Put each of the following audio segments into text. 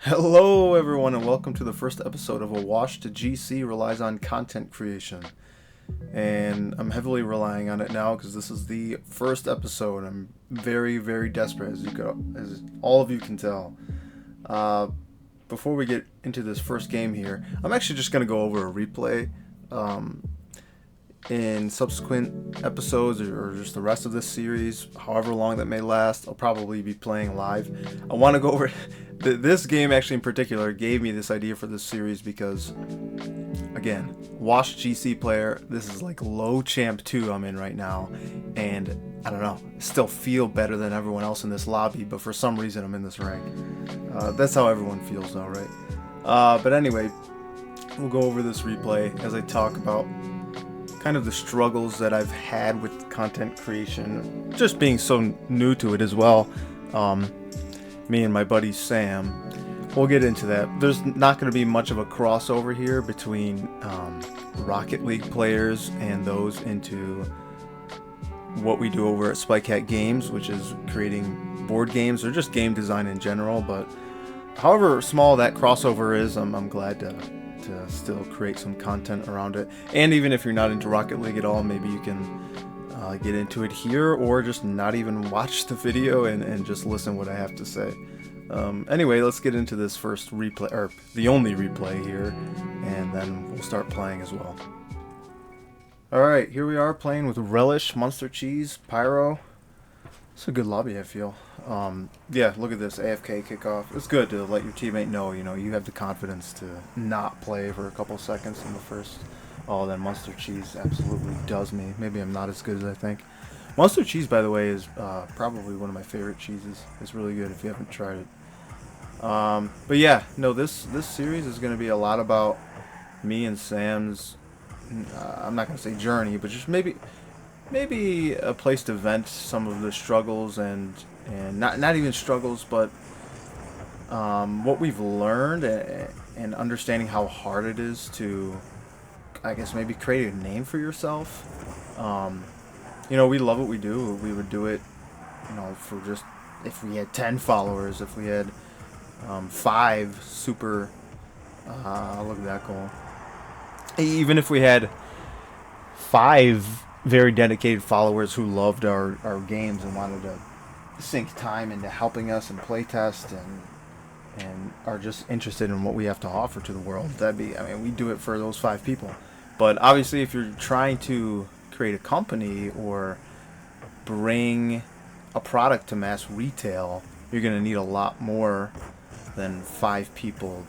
Hello everyone and welcome to the first episode of A Wash to GC Relies on Content Creation. And I'm heavily relying on it now because this is the first episode. I'm very, very desperate as all of you can tell. Before we get into this first game here, I'm actually just going to go over a replay. In subsequent episodes or just the rest of this series, however long that may last, I'll probably be playing live. I want to go over this game actually in particular gave me this idea for this series because, again, Wash GC player, this is like low champ 2 I'm in right now, and I don't know, still feel better than everyone else in this lobby, but for some reason I'm in this rank. That's how everyone feels though, right? But anyway, we'll go over this replay as I talk about kind of the struggles that I've had with content creation, just being so new to it as well. Me and my buddy Sam, we'll get into that. There's not going to be much of a crossover here between Rocket League players and those into what we do over at SpikeHat Games, which is creating board games or just game design in general. But however small that crossover is, I'm glad to still create some content around it. And even if you're not into Rocket League at all, maybe you can get into it here, or just not even watch the video and just listen what I have to say. Anyway, let's get into this first replay, or the only replay here, and then we'll start playing as well. Alright, here we are playing with Relish, Monster Cheese, Pyro. It's a good lobby, I feel. Yeah, look at this AFK kickoff. It's good to let your teammate know, you have the confidence to not play for a couple seconds in the first. Oh, then Monster Cheese absolutely does me. Maybe I'm not as good as I think. Monster Cheese, by the way, is probably one of my favorite cheeses. It's really good if you haven't tried it. But yeah, no, this series is going to be a lot about me and Sam's, I'm not going to say journey, but just maybe a place to vent some of the struggles and not even struggles, but what we've learned and understanding how hard it is to, I guess, maybe create a name for yourself. We love what we do. We would do it, for just, if we had 10 followers, if we had 5 super, look at that goal. Even if we had 5 very dedicated followers who loved our games and wanted to sink time into helping us and playtest and are just interested in what we have to offer to the world. We do it for those 5 people. But obviously, if you're trying to create a company or bring a product to mass retail, you're going to need a lot more than 5 people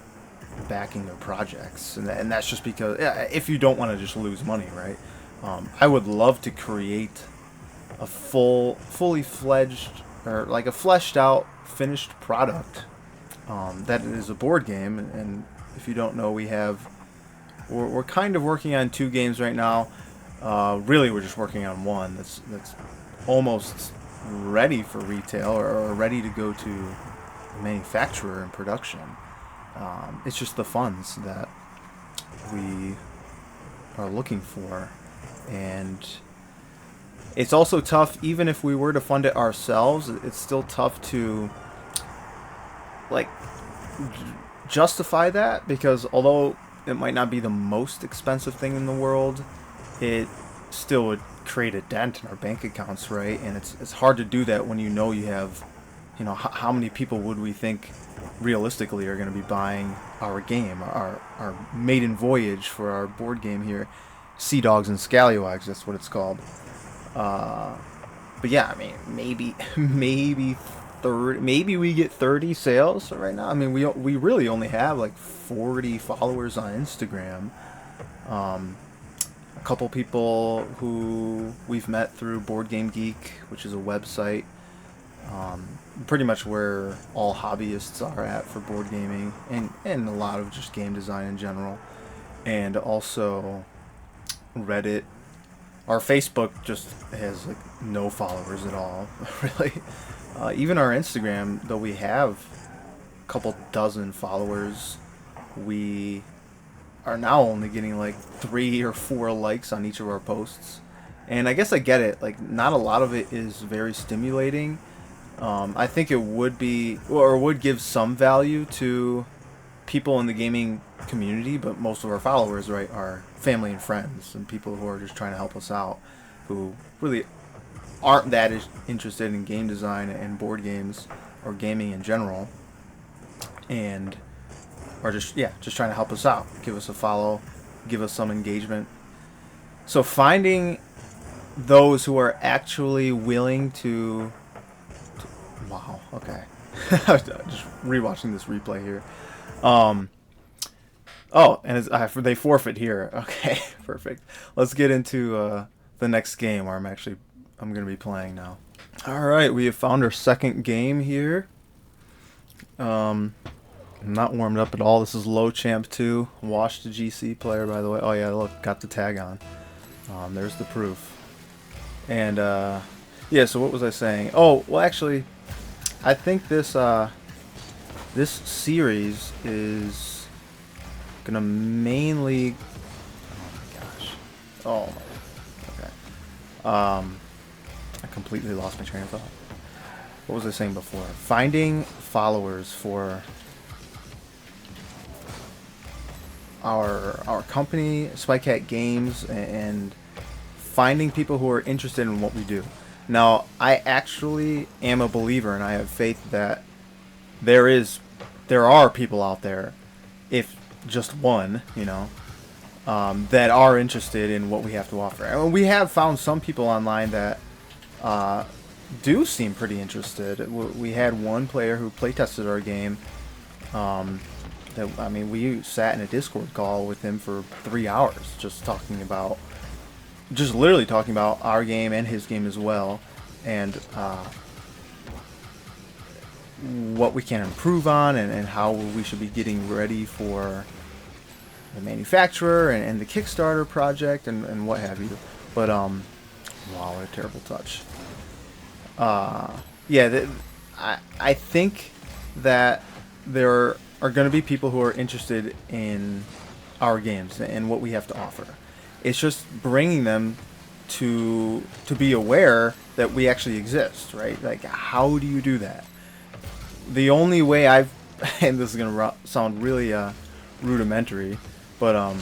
backing their projects. And that's just because, if you don't want to just lose money, right? I would love to create a fully fledged, or like a fleshed out, finished product that is a board game. And if you don't know, we're kind of working on 2 games right now. Really, we're just working on one that's almost ready for retail or ready to go to manufacturer and production. It's just the funds that we are looking for. And it's also tough, even if we were to fund it ourselves, it's still tough to justify that, because although it might not be the most expensive thing in the world, it still would create a dent in our bank accounts, right? And it's hard to do that when you have, how many people would we think realistically are going to be buying our game, our maiden voyage for our board game here. Sea Dogs and Scallywags, that's what it's called. But yeah, maybe 30, maybe we get 30 sales right now. We really only have like 40 followers on Instagram. A couple people who we've met through Board Game Geek, which is a website, pretty much where all hobbyists are at for board gaming and a lot of just game design in general. And also Reddit. Our Facebook just has no followers at all, really. Even our Instagram, though we have a couple dozen followers, we are now only getting 3 or 4 likes on each of our posts. And I guess I get it. Not a lot of it is very stimulating. I think it would be, or would give some value to people in the gaming community, but most of our followers, right, are family and friends and people who are just trying to help us out, who really aren't that interested in game design and board games or gaming in general, and are just trying to help us out, give us a follow, give us some engagement. So finding those who are actually willing to wow, okay. Just rewatching this replay here. Oh, and they forfeit here. Okay, perfect. Let's get into the next game where I'm going to be playing now. All right, we have found our second game here. I'm not warmed up at all. This is Low Champ 2. Washed the GC player, by the way. Oh yeah, look, got the tag on. There's the proof. And yeah, so what was I saying? Oh, well, actually, I think this this series is gonna mainly. Oh my gosh. Oh my. Okay. I completely lost my train of thought. What was I saying before? Finding followers for our company, SpikeHat Games, and finding people who are interested in what we do. Now, I actually am a believer, and I have faith that there are people out there, if just one, that are interested in what we have to offer. And we have found some people online that do seem pretty interested. We had one player who playtested our game. We sat in a Discord call with him for 3 hours, just literally talking about our game and his game as well, and what we can improve on, and how we should be getting ready for the manufacturer and the Kickstarter project and what have you. But wow, what a terrible touch. Yeah, I think that there are going to be people who are interested in our games and what we have to offer. It's just bringing them to be aware that we actually exist, right? Like, how do you do that? The only way and this is going to sound really rudimentary, but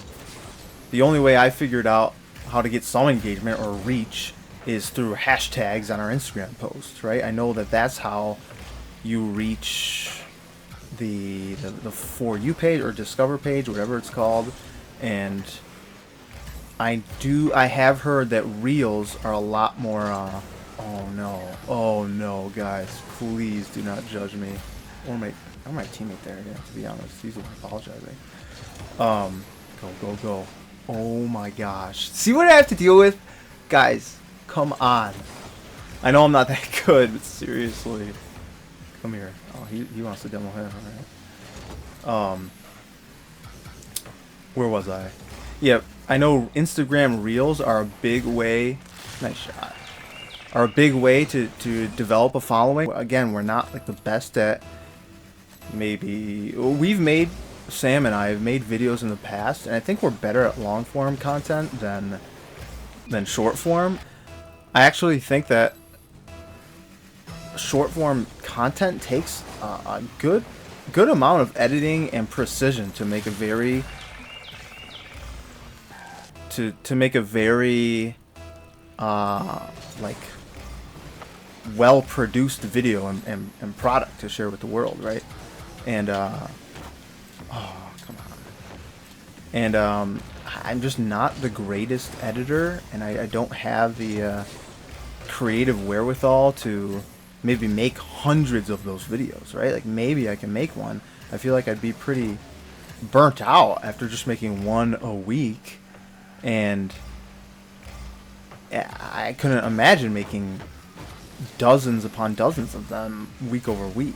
the only way I figured out how to get some engagement or reach is through hashtags on our Instagram posts, right? I know that that's how you reach the For You page or Discover page, whatever it's called, and I have heard that Reels are a lot more oh no, guys, please do not judge me or my teammate there. Yeah, to be honest, he's the one apologizing. Go. Oh my gosh, see what I have to deal with, guys. Come on. I know I'm not that good, but seriously, come here. Oh, he wants to demo him. All right. Where was I? Yeah, I know Instagram Reels are a big way. Nice shot. Are a big way to develop a following. Again, we're not like the best at. Sam and I have made videos in the past, and I think we're better at long form content than short form. I actually think that short form content takes a good amount of editing and precision to make a very like well produced video and product to share with the world, right? And oh, come on. And I'm just not the greatest editor, and I don't have the creative wherewithal to maybe make hundreds of those videos, right? Like, maybe I can make one. I feel like I'd be pretty burnt out after just making one a week, and I couldn't imagine making dozens upon dozens of them week over week.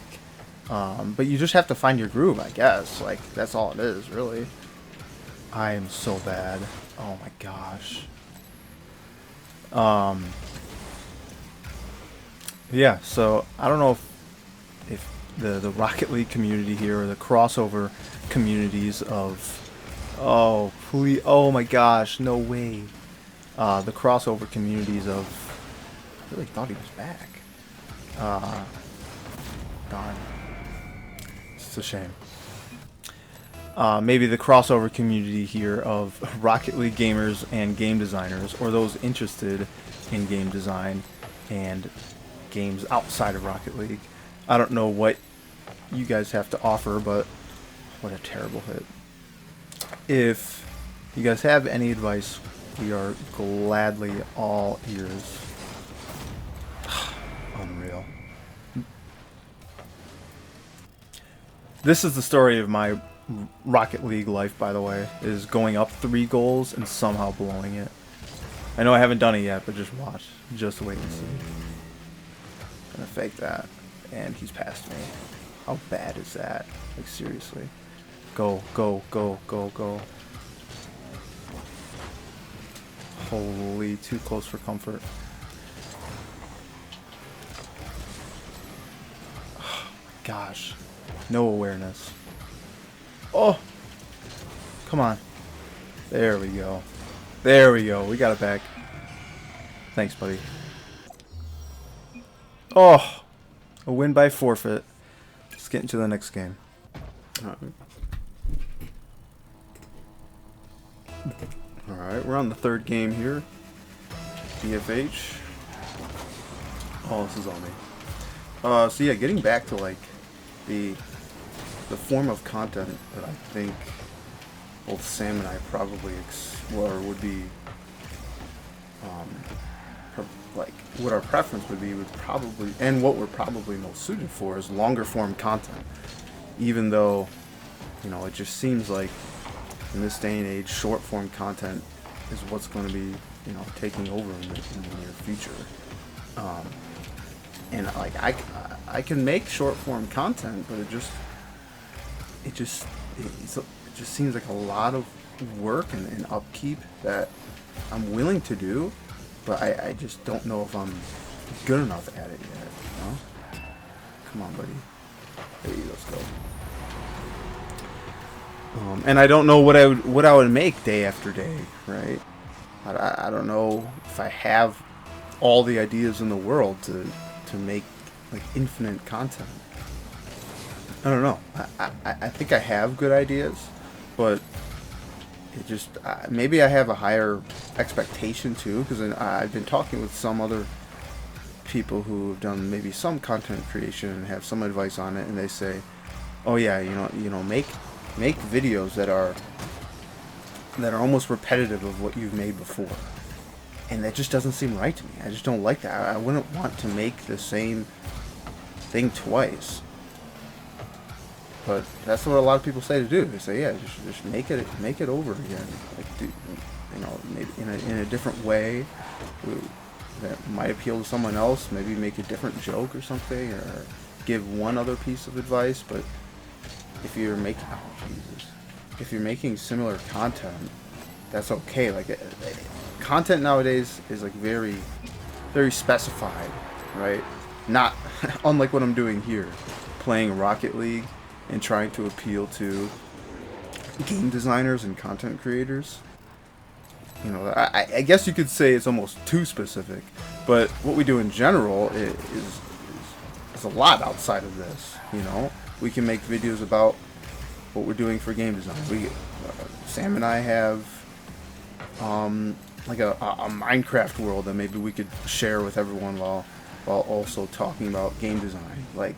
But you just have to find your groove, I guess. Like, that's all it is, really. I am so bad. Oh my gosh. Yeah, so I don't know if the Rocket League community here, or the crossover communities of, oh please, oh my gosh, no way, the crossover communities of, I really thought he was back, Darn. It's a shame. Maybe the crossover community here of Rocket League gamers and game designers, or those interested in game design and games outside of Rocket League. I don't know what you guys have to offer, but what a terrible hit. If you guys have any advice, we are gladly all ears. Unreal. This is the story of my Rocket League life, by the way, is going up 3 goals and somehow blowing it. I know I haven't done it yet, but just watch. Just wait and see. Gonna fake that. And he's past me. How bad is that? Like, seriously. Go, go, go, go, go. Holy, too close for comfort. Oh my gosh. No awareness. Oh! Come on. There we go. There we go. We got it back. Thanks, buddy. Oh! A win by forfeit. Let's get into the next game. Alright, we're on the 3rd game here. DFH. Oh, this is on me. So yeah, getting back to like the form of content that I think both Sam and I probably explore would be, like what our preference would be would probably, and what we're probably most suited for is longer form content. Even though, you know, it just seems like in this day and age, short form content is what's going to be, you know, taking over in the near future. And like I can make short form content, but it just seems like a lot of work and upkeep that I'm willing to do, but I just don't know if I'm good enough at it yet. You know? Come on, buddy. Hey, let's go. And I don't know what I would make day after day, right? I don't know if I have all the ideas in the world to make like infinite content. I don't know. I think I have good ideas, but it just maybe I have a higher expectation too, because I've been talking with some other people who have done maybe some content creation and have some advice on it, and they say, "Oh yeah, you know, make videos that are almost repetitive of what you've made before," and that just doesn't seem right to me. I just don't like that. I wouldn't want to make the same thing twice. But that's what a lot of people say to do. They say, yeah, just make it over again. Like, you know, maybe in a different way that might appeal to someone else. Maybe make a different joke or something, or give one other piece of advice. But if you're making similar content, that's okay. Like, content nowadays is like very, very specified, right? Not unlike what I'm doing here, playing Rocket League and trying to appeal to game designers and content creators. You know, I guess you could say it's almost too specific, but what we do in general is a lot outside of this. You know, we can make videos about what we're doing for game design. Sam and I have like a Minecraft world that maybe we could share with everyone while also talking about game design. Like,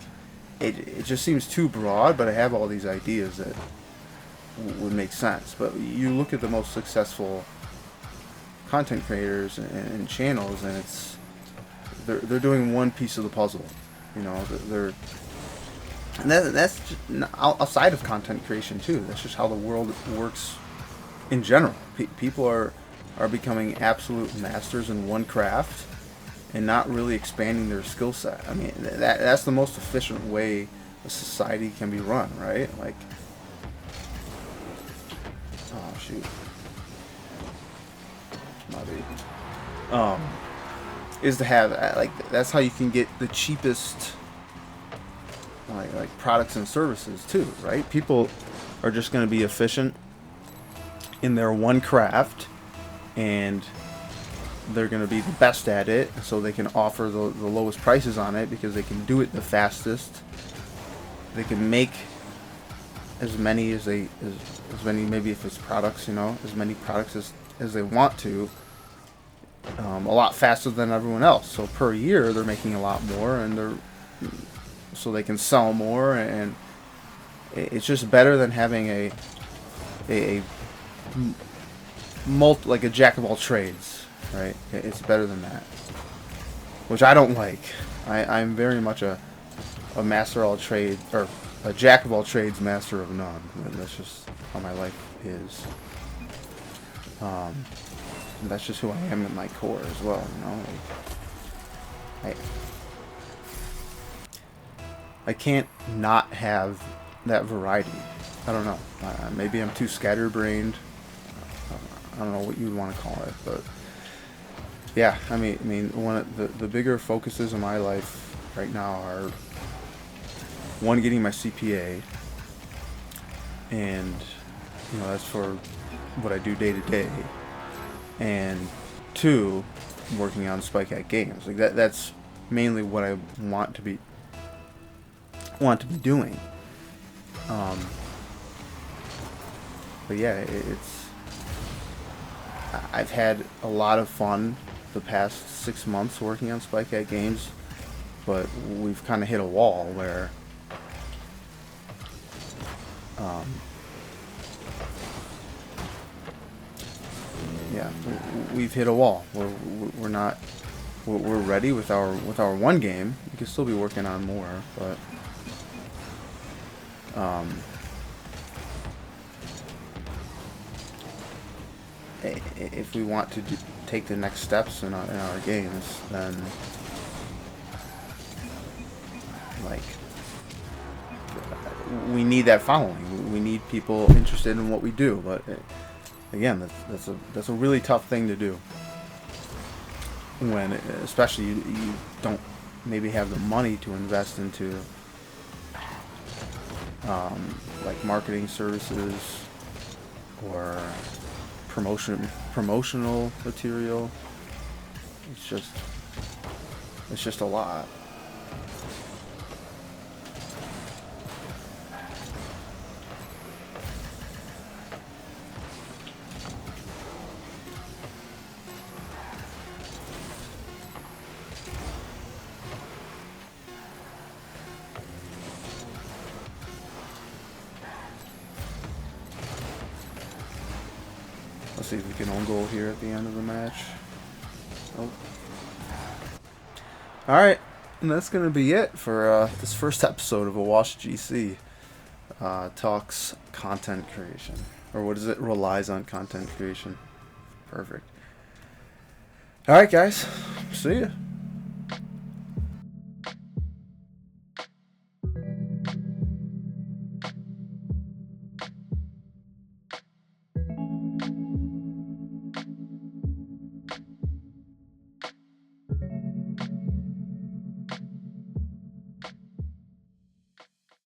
it just seems too broad, but I have all these ideas that would make sense. But you look at the most successful content creators and channels, and they're doing one piece of the puzzle. You know, that's just outside of content creation too. That's just how the world works in general. People are becoming absolute masters in one craft and not really expanding their skill set. I mean, that's the most efficient way a society can be run, right? Like, oh shoot, my bad. Is to have like, that's how you can get the cheapest like products and services too, right? People are just going to be efficient in their one craft, and they're going to be the best at it, so they can offer the lowest prices on it because they can do it the fastest they can make as many as many, maybe if it's products, as many products as they want to, a lot faster than everyone else. So per year they're making a lot more, and so they can sell more, and it's just better than having a like a jack of all trades, right? It's better than that, which I don't like. I'm very much a master of all trades, or a jack of all trades, master of none. That's just how my life is. And that's just who I am at my core as well, I can't not have that variety. I don't know. Maybe I'm too scatterbrained. I don't know what you would want to call it, but yeah. I mean, one of the bigger focuses in my life right now are, one, getting my CPA, and that's for what I do day to day, and two, working on SpikeHat Games. Like that's mainly what I want to be doing. But yeah, I've had a lot of fun the past 6 months working on SpikeHat Games, but we've kind of hit a wall where we've hit a wall. We're ready with our one game. We can still be working on more, but if we want to take the next steps in our games, then like we need that following. We need people interested in what we do. But again, that's a really tough thing to do when, especially you don't maybe have the money to invest into like marketing services or promotional material. It's just a lot. Let's see if we can own goal here at the end of the match. Oh. Alright, and that's going to be it for this first episode of Awash GC. Talks content creation. Or what is it? Relies on content creation. Perfect. Alright, guys. See ya.